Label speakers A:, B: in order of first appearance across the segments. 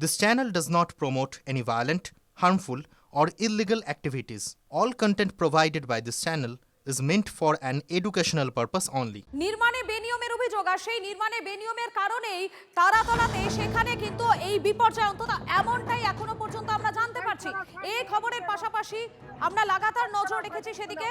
A: This channel does not promote any violent, harmful, or illegal activities. All content provided by this channel is meant for an educational purpose only.
B: নির্মাণে বেনিয়মের অভিযোগ, আর সেই নির্মাণে বেনিয়মের কারণেই তারাতলাতে সেখানে কিন্তু এই বিপর্যয়, অন্তত এমনটাই এখনো পর্যন্ত আমরা জানতে পারছি। এই খবরের পাশাপাশি আমরা লাগাতার নজর রেখেছি সেদিকে।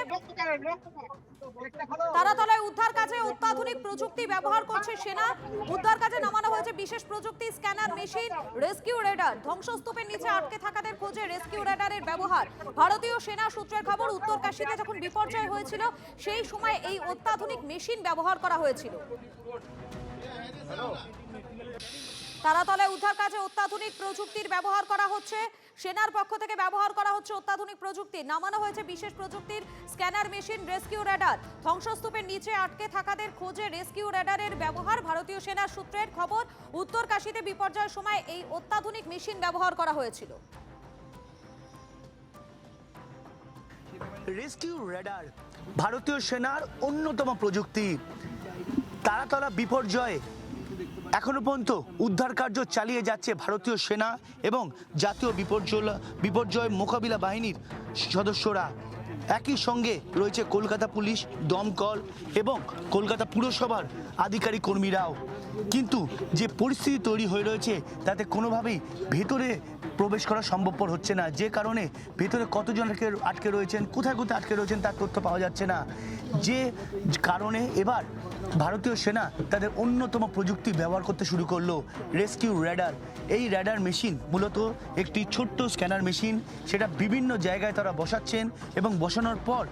B: তারাতলায় উদ্ধার কাজে অত্যাধুনিক প্রযুক্তি ব্যবহার করছে সেনা। উদ্ধার কাজে নামানো হয়েছে বিশেষ প্রযুক্তি, স্ক্যানার মেশিন, রেস্কিউ রেডার। ধ্বংসস্তূপের নিচে আটকে থাকাদের খোঁজে রেস্কিউ রেডারের ব্যবহার। ভারতীয় সেনা সূত্রের খবর, উত্তরকাশীতে যখন বিপর্যয় হয়েছিল সেই সময় এই অত্যাধুনিক মেশিন ব্যবহার করা হয়েছিল। তারাতলায় উদ্ধার কাজে অত্যাধুনিক প্রযুক্তির ব্যবহার করা হচ্ছে, সেনার পক্ষ থেকে ব্যবহার করা হচ্ছে অত্যাধুনিক প্রযুক্তি। নামানো হয়েছে বিশেষ প্রযুক্তির স্ক্যানার মেশিন, রেস্কিউ রেডার। ধ্বংসস্তূপের নিচে আটকে থাকাদের খোঁজে রেস্কিউ রেডারের ব্যবহার। ভারতীয় সেনার সূত্রের খবর, উত্তরকাশীতে বিপর্যয়ের সময় এই অত্যাধুনিক মেশিন ব্যবহার করা হয়েছিল।
C: রেস্কিউ রেডার ভারতীয় সেনার অন্যতম প্রযুক্তি। তারাতলা বিপর্যয়ে এখনো পর্যন্ত উদ্ধার কার্য চালিয়ে যাচ্ছে ভারতীয় সেনা এবং জাতীয় বিপর্যয় মোকাবিলা বাহিনীর সদস্যরা। একই সঙ্গে রয়েছে কলকাতা পুলিশ, দমকল এবং কলকাতা পুরসভার আধিকারিক কর্মীরাও। কিন্তু যে পরিস্থিতি তৈরি হয়ে রয়েছে তাতে কোনোভাবেই ভেতরে প্রবেশ করা সম্ভবপর হচ্ছে না, যে কারণে ভেতরে কতজন আটকে রয়েছেন, কোথায় কোথায় আটকে রয়েছেন তার তথ্য পাওয়া যাচ্ছে না। যে কারণে এবার ভারতীয় সেনা তাদের অন্যতম প্রযুক্তি ব্যবহার করতে শুরু করলো, রেস্কিউ রেডার। এই রেডার মেশিন মূলত একটি ছোট্ট স্ক্যানার মেশিন, সেটা বিভিন্ন জায়গায় তারা বসাচ্ছেন এবং বসানোর পর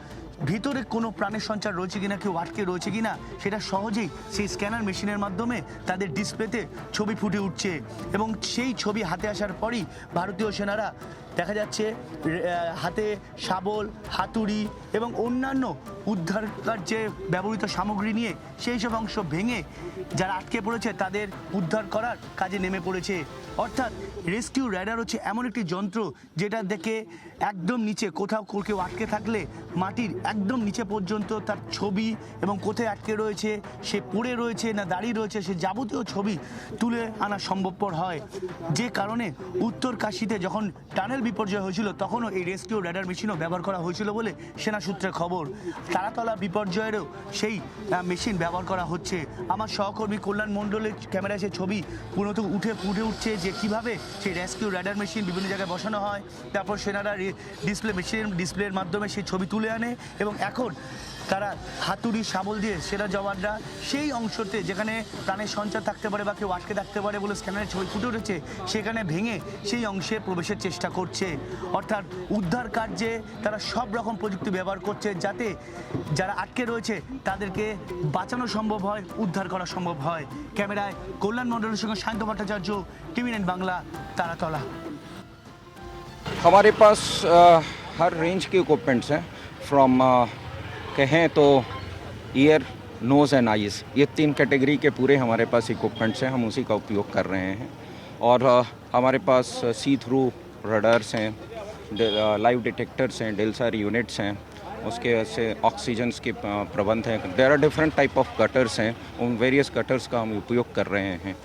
C: ভিতরে কোনো প্রাণের সঞ্চার রয়েছে কিনা, কেউ আটকে রয়েছে কিনা, সেটা সহজেই সেই স্ক্যানার মেশিনের মাধ্যমে তাদের ডিসপ্লেতে ছবি ফুটে উঠছে এবং সেই ছবি হাতে আসার পরই ভারতীয় সেনারা দেখা যাচ্ছে হাতে শাবল, হাতুড়ি এবং অন্যান্য উদ্ধার কার্যে ব্যবহৃত সামগ্রী নিয়ে সেই সব অংশ ভেঙে যারা আটকে পড়েছে তাদের উদ্ধার করার কাজে নেমে পড়েছে। অর্থাৎ রেস্কিউ রেডার হচ্ছে এমন একটি যন্ত্র যেটা দেখে একদম নিচে কোথাও কেউ আটকে থাকলে মাটির একদম নিচে পর্যন্ত তার ছবি এবং কোথায় আটকে রয়েছে, সে পড়ে রয়েছে না দাঁড়িয়ে রয়েছে, সে যাবতীয় ছবি তুলে আনা সম্ভবপর হয়। যে কারণে উত্তরকাশীতে যখন টানেল বিপর্যয় হয়েছিল তখনও এই রেস্কিউ রেডার মেশিনও ব্যবহার করা হয়েছিল বলে সেনা সূত্রে খবর। তারাতলা বিপর্যয়েরও সেই মেশিন ব্যবহার করা হচ্ছে। আমার সহকর্মী কল্যাণ মণ্ডলের ক্যামেরায় সে ছবি পুরোনো ফুটে উঠছে যে কীভাবে সেই রেস্কিউ রেডার মেশিন বিভিন্ন জায়গায় বসানো হয়, তারপর সেনারা ডিসপ্লের মাধ্যমে সেই ছবি তুলে আনে এবং এখন তারা হাতুড়ি শাবল দিয়ে সেনা জওয়ানরা সেই অংশতে যেখানে প্রাণের সঞ্চার থাকতে পারে বা কেউ আটকে থাকতে পারে বলে স্ক্যানারের ছবি ফুটে উঠেছে সেখানে ভেঙে সেই অংশে প্রবেশের চেষ্টা করছে। অর্থাৎ উদ্ধার কার্যে তারা সব রকম প্রযুক্তি ব্যবহার করছে যাতে যারা আটকে রয়েছে তাদেরকে বাঁচানো সম্ভব হয়, উদ্ধার করা সম্ভব হয়। ক্যামেরায় কল্যাণ মণ্ডলের সঙ্গে শান্ত ভট্টাচার্য, টিভি9 বাংলা, তারাতলা।
D: हमारे पास हर रेंज के इक्विपमेंट्स हैं, फ्रॉम कहें तो ईयर, नोज़ एंड आइज़, ये 3 कैटेगरी के पूरे हमारे पास इक्विपमेंट्स हैं, हम उसी का उपयोग कर रहे हैं। और हमारे पास सी थ्रू रडार्स हैं, लाइव डिटेक्टर्स हैं, डेल्सर यूनिट्स हैं, उसके से ऑक्सीजन के प्रबंध हैं। There are different type of cutters हैं, उन वेरियस कटर्स का हम उपयोग कर रहे हैं।